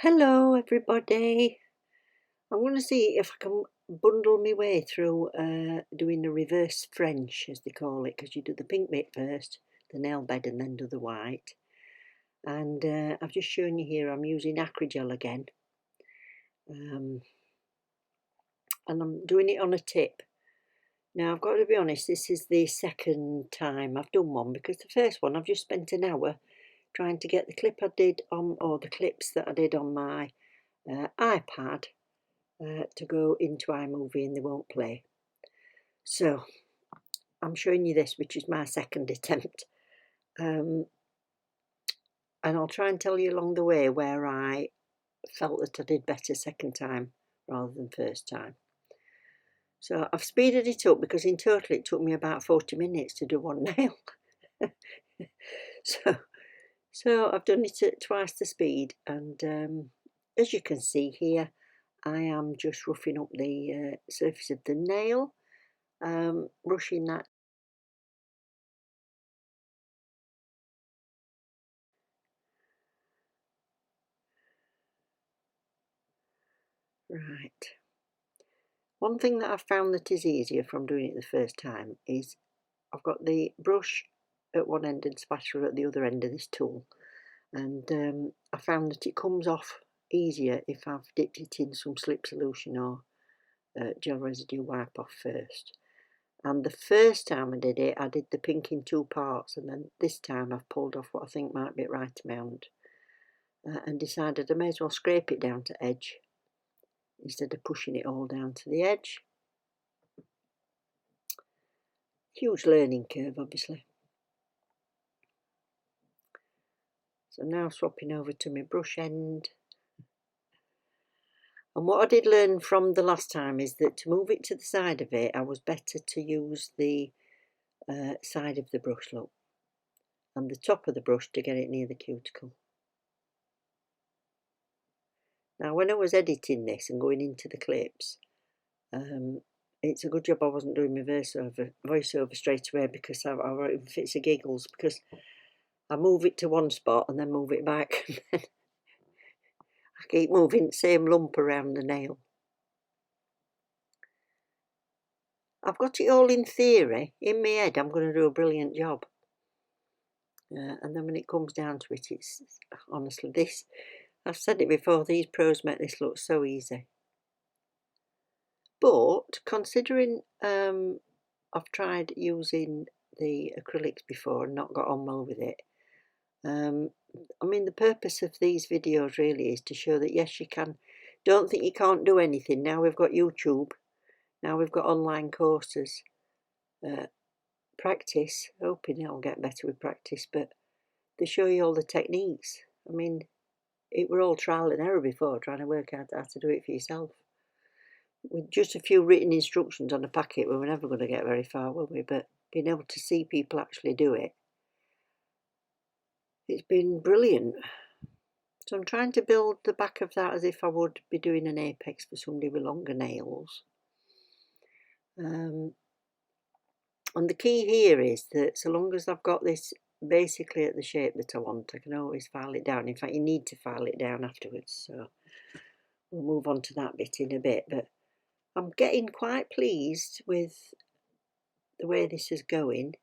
Hello everybody. I'm going to see if I can bundle my way through doing a reverse French, as they call it, because you do the pink bit first, the nail bed, and then do the white. And I've just shown you here I'm using Acrygel again, and I'm doing it on a tip. Now I've got to be honest, this is the second time I've done one, because the first one I've just spent an hour trying to get the clip I did on, or the clips that I did on my iPad to go into iMovie, and they won't play. So I'm showing you this, which is my second attempt, and I'll try and tell you along the way where I felt that I did better second time rather than first time. So I've speeded it up because in total it took me about 40 minutes to do one nail. so I've done it at twice the speed, and as you can see here, I am just roughing up the surface of the nail, brushing that. Right. One thing that I've found that is easier from doing it the first time is I've got the brush at one end and spatula at the other end of this tool, and I found that it comes off easier if I've dipped it in some slip solution or gel residue wipe off first. And the first time I did it, I did the pink in two parts, and then this time I've pulled off what I think might be the right amount, and decided I may as well scrape it down to edge instead of pushing it all down to the edge. Huge learning curve, obviously. So now swapping over to my brush end. And what I did learn from the last time is that to move it to the side of it, I was better to use the side of the brush, look, and the top of the brush to get it near the cuticle. Now when I was editing this and going into the clips, it's a good job I wasn't doing my voiceover straight away, because I wrote in fits of giggles, because I move it to one spot and then move it back. I keep moving the same lump around the nail. I've got it all in theory. In my head I'm going to do a brilliant job. And then when it comes down to it, it's honestly this. I've said it before, these pros make this look so easy. But considering I've tried using the acrylics before and not got on well with it, I mean, the purpose of these videos really is to show that yes, you can. Don't think you can't do anything. Now we've got YouTube. Now we've got online courses. Practice, hoping I'll get better with practice, but they show you all the techniques. I mean, it were all trial and error before, trying to work out how to do it for yourself. With just a few written instructions on a packet, we were never going to get very far, were we? But being able to see people actually do it, it's been brilliant. So I'm trying to build the back of that as if I would be doing an apex for somebody with longer nails. And the key here is that so long as I've got this basically at the shape that I want, I can always file it down. In fact, you need to file it down afterwards, so we'll move on to that bit in a bit. But I'm getting quite pleased with the way this is going.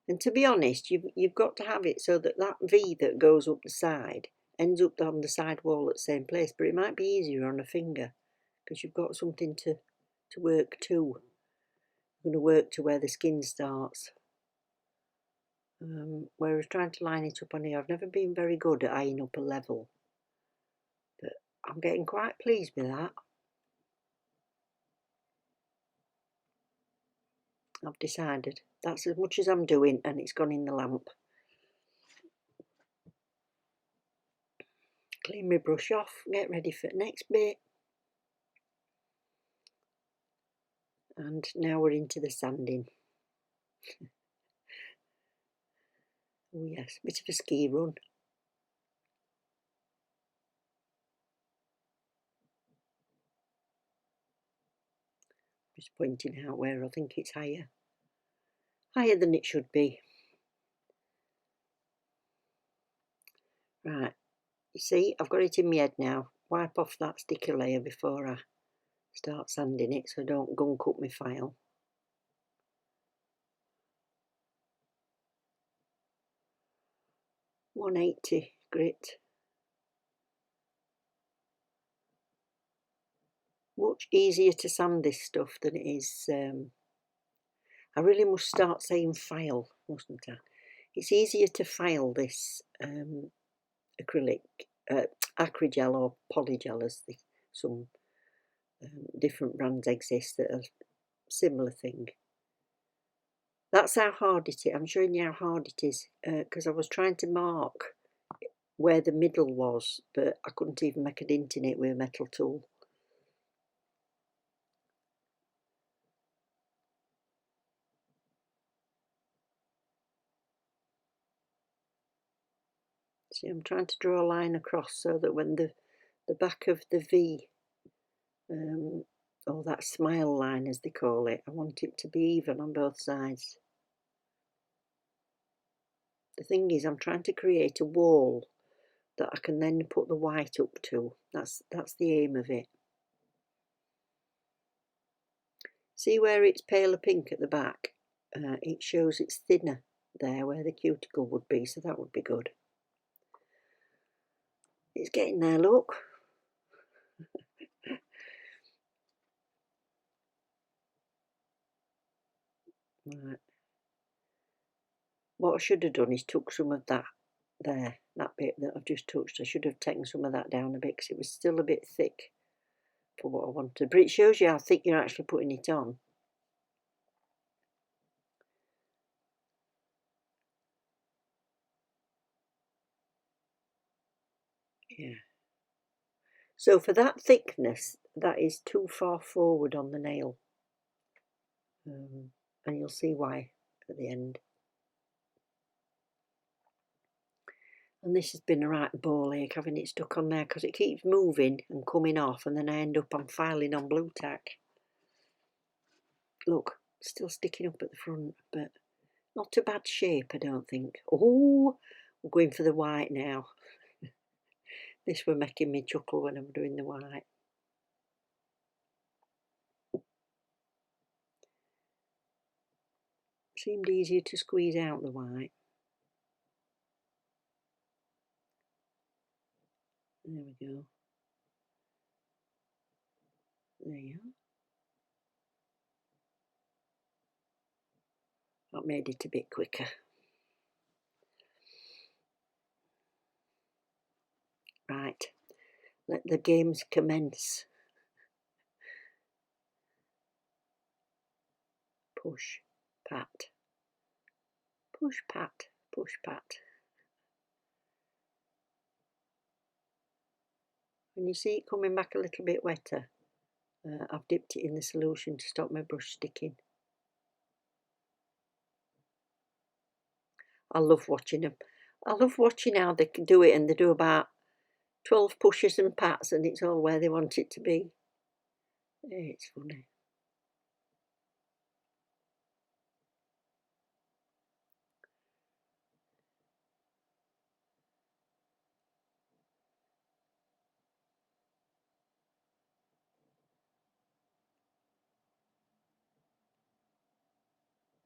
And to be honest, you've got to have it so that that V that goes up the side ends up on the side wall at the same place, but it might be easier on a finger because you've got something to work to. I'm going to work to where the skin starts. Whereas trying to line it up on here, I've never been very good at eyeing up a level, but I'm getting quite pleased with that. I've decided that's as much as I'm doing, and it's gone in the lamp. Clean my brush off, get ready for the next bit. And now we're into the sanding. Oh yes, bit of a ski run. Just pointing out where I think it's higher than it should be. Right, you see, I've got it in my head now. Wipe off that sticky layer before I start sanding it so I don't gunk up my file. .180 grit. Much easier to sand this stuff than it is. I really must start saying file, mustn't I? It's easier to file this acrylic, Acrygel or Polygel, as some different brands exist that are similar thing. That's how hard it is. I'm showing you how hard it is because I was trying to mark where the middle was, but I couldn't even make a dent in it with a metal tool. See, I'm trying to draw a line across so that when the back of the V, or that smile line as they call it, I want it to be even on both sides. The thing is, I'm trying to create a wall that I can then put the white up to. That's the aim of it. See where it's paler pink at the back? It shows it's thinner there where the cuticle would be, so that would be good. It's getting there, look. Right. What I should have done is took some of that there, that bit that I've just touched. I should have taken some of that down a bit because it was still a bit thick for what I wanted. But it shows you how thick you're actually putting it on. Yeah. So for that thickness, that is too far forward on the nail. And you'll see why at the end. And this has been a right ball ache having it stuck on there because it keeps moving and coming off, and then I end up on filing on blue tack. Look, still sticking up at the front, but not a bad shape, I don't think. Oh, we're going for the white now. This were making me chuckle when I'm doing the white. Seemed easier to squeeze out the white. There we go. There you are. That made it a bit quicker. Right, let the games commence. Push, pat. Push, pat, push, pat. When you see it coming back a little bit wetter, I've dipped it in the solution to stop my brush sticking. I love watching them. I love watching how they can do it, and they do about 12 pushes and pats and it's all where they want it to be. It's funny.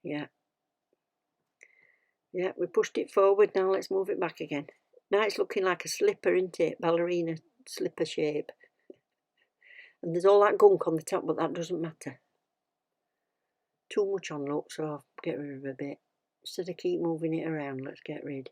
Yeah. Yeah, we pushed it forward, now let's move it back again. Now it's looking like a slipper, isn't it? Ballerina slipper shape. And there's all that gunk on the top, but that doesn't matter. Too much on, look, so I'll get rid of a bit. Instead of keep moving it around, let's get rid.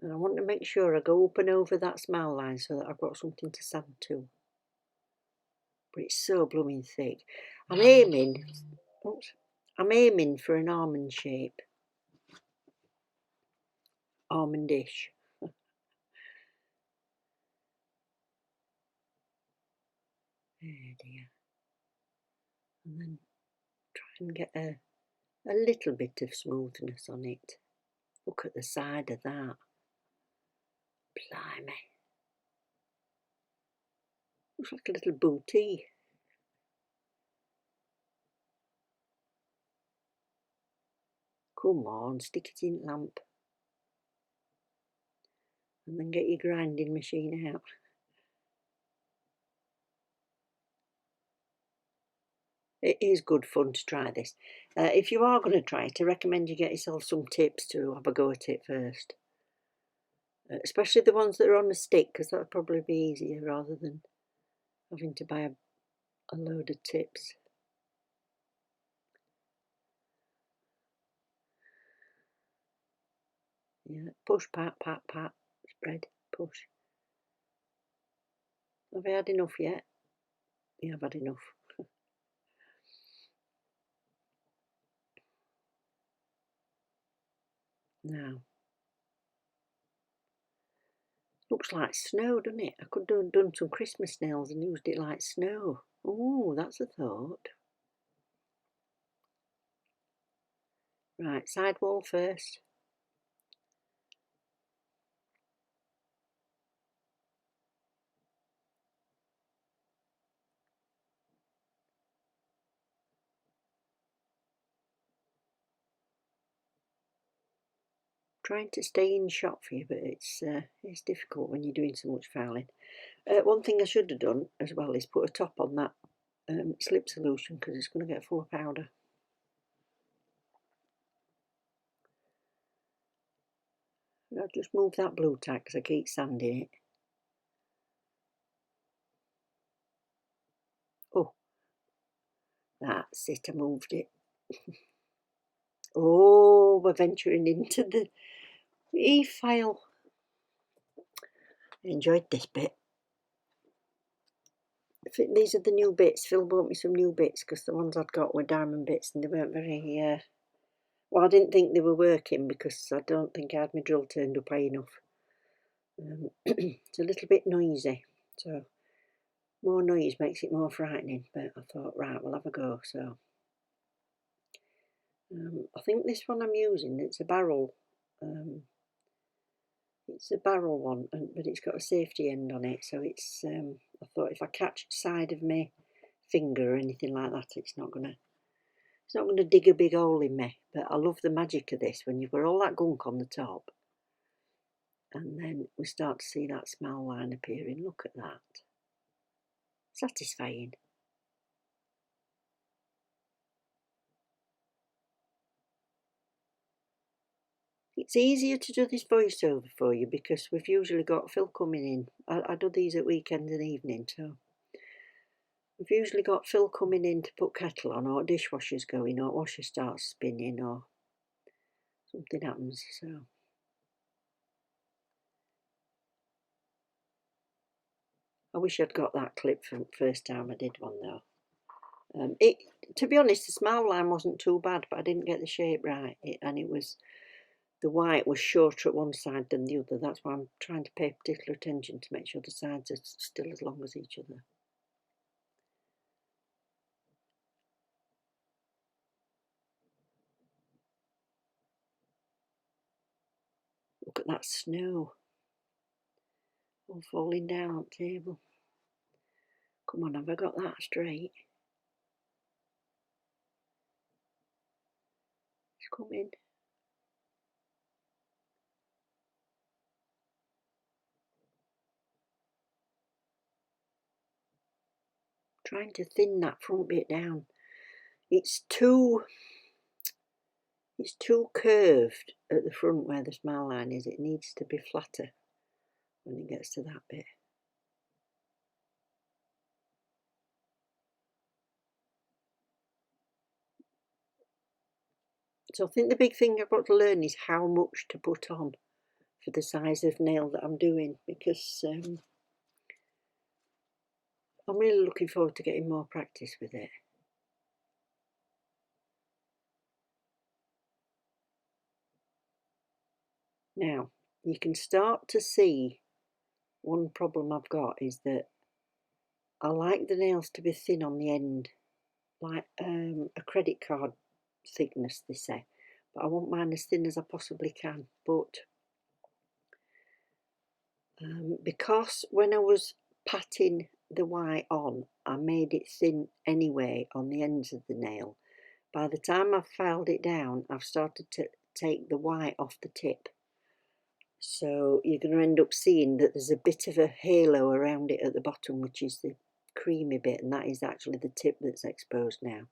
And I want to make sure I go up and over that smile line so that I've got something to sand to. But it's so blooming thick. I'm aiming for an almond shape. Almondish. There, dear. And then try and get a little bit of smoothness on it. Look at the side of that. Blimey. Looks like a little booty. Come on, stick it in lamp. And then get your grinding machine out. It is good fun to try this. If you are going to try it, I recommend you get yourself some tips to have a go at it first. Especially the ones that are on a stick, because that'll probably be easier rather than having to buy a load of tips. Yeah, push, pat, pat, pat, spread, push. Have I had enough yet? Yeah, I've had enough. Now, looks like snow, doesn't it? I could have done some Christmas nails and used it like snow. Oh, that's a thought. Right, side wall first. Trying to stay in shot for you, but it's difficult when you're doing so much filing. One thing I should have done as well is put a top on that slip solution, because it's going to get full of powder. I'll just move that blue tack because I keep sanding it. Oh, that's it, I moved it. Oh, we're venturing into the e-file. I enjoyed this bit. These are the new bits. Phil bought me some new bits because the ones I'd got were diamond bits and they weren't very... well, I didn't think they were working because I don't think I had my drill turned up high enough. It's a little bit noisy, so more noise makes it more frightening, but I thought, right, we'll have a go. So I think this one I'm using, it's a barrel one, but it's got a safety end on it, so it's I thought if I catch the side of my finger or anything like that, it's not gonna dig a big hole in me. But I love the magic of this, when you've got all that gunk on the top and then we start to see that smile line appearing. Look at that. Satisfying. It's easier to do this voiceover for you because we've usually got Phil coming in. I do these at weekends and evenings, so we've usually got Phil coming in to put kettle on, or dishwasher's going, or washer starts spinning, or something happens. So I wish I'd got that clip from the first time I did one though. To be honest, the smile line wasn't too bad, but I didn't get the shape right, and it was, the white was shorter at one side than the other. That's why I'm trying to pay particular attention to make sure the sides are still as long as each other. Look at that snow all falling down on the table. Come on, have I got that straight? It's coming. Trying to thin that front bit down. It's too curved at the front where the smile line is. It needs to be flatter when it gets to that bit. So I think the big thing I've got to learn is how much to put on for the size of nail that I'm doing, because I'm really looking forward to getting more practice with it. Now, you can start to see one problem I've got is that I like the nails to be thin on the end, like a credit card thickness, they say, but I want mine as thin as I possibly can. But because when I was patting the white on, I made it thin anyway on the ends of the nail, by the time I've filed it down, I've started to take the white off the tip. So you're going to end up seeing that there's a bit of a halo around it at the bottom, which is the creamy bit, and that is actually the tip that's exposed now.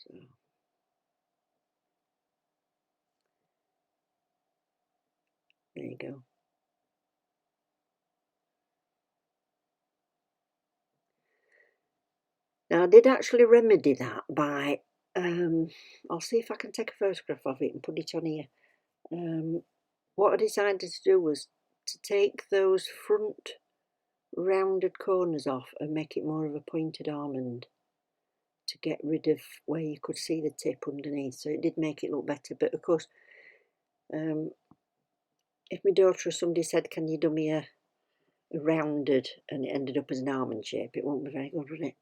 So there you go. Now I did actually remedy that by, I'll see if I can take a photograph of it and put it on here. What I decided to do was to take those front rounded corners off and make it more of a pointed almond to get rid of where you could see the tip underneath. So it did make it look better, but of course, if my daughter or somebody said, can you do me a rounded, and it ended up as an almond shape, it won't be very good, would it?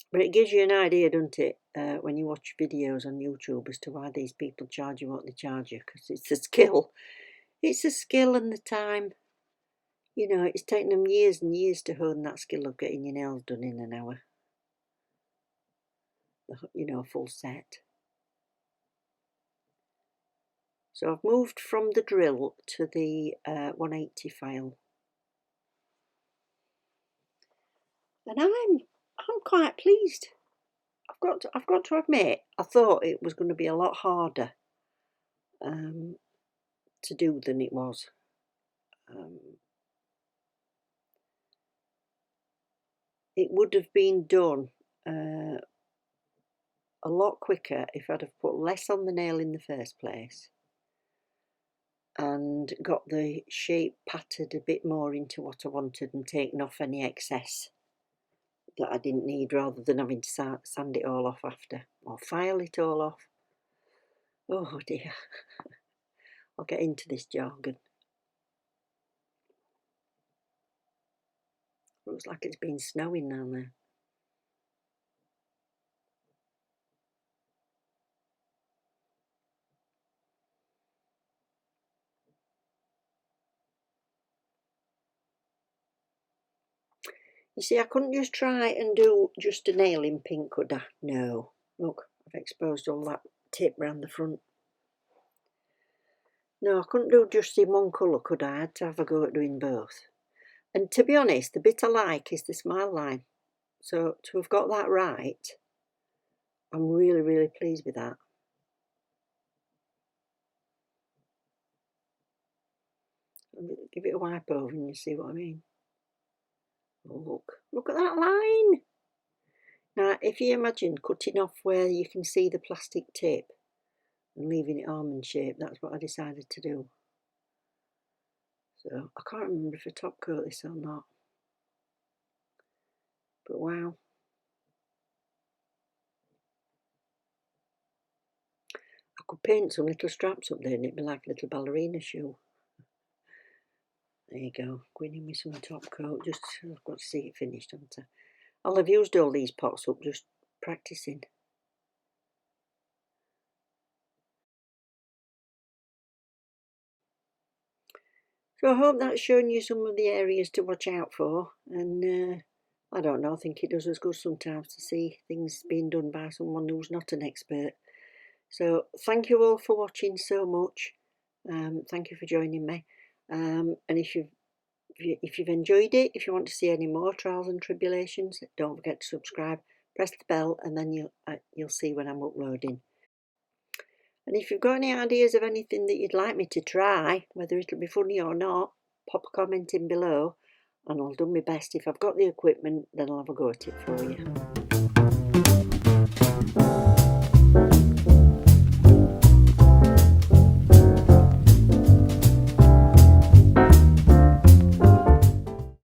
But it gives you an idea, doesn't it, when you watch videos on YouTube as to why these people charge you what they charge you, because it's a skill. It's a skill, and the time, you know, it's taken them years and years to hone that skill of getting your nails done in an hour. You know, a full set. So I've moved from the drill to the 180 file. And I'm quite pleased. I've got to admit, I thought it was going to be a lot harder to do than it was. It would have been done a lot quicker if I'd have put less on the nail in the first place and got the shape patted a bit more into what I wanted and taken off any excess that I didn't need, rather than having to sand it all off after or file it all off. Oh dear. I'll get into this jargon. Looks like it's been snowing down there. You see, I couldn't just try and do just a nail in pink, could I? No. Look, I've exposed all that tip round the front. No, I couldn't do just in one colour, could I? I had to have a go at doing both. And to be honest, the bit I like is the smile line. So to have got that right, I'm really, really pleased with that. Give it a wipe over and you see what I mean. Oh, look at that line. Now, if you imagine cutting off where you can see the plastic tip and leaving it almond shaped, that's what I decided to do. So I can't remember if I top coat this or not. But wow. I could paint some little straps up there and it'd be like a little ballerina shoe. There you go, going in with some top coat, just I've got to see it finished, haven't I? I'll have used all these pots up just practicing. So I hope that's shown you some of the areas to watch out for, and I don't know, I think it does us good sometimes to see things being done by someone who's not an expert. So thank you all for watching so much. Thank you for joining me. And if you've enjoyed it, if you want to see any more trials and tribulations, don't forget to subscribe, press the bell, and then you'll see when I'm uploading. And if you've got any ideas of anything that you'd like me to try, whether it'll be funny or not, pop a comment in below and I'll do my best. If I've got the equipment, then I'll have a go at it for you.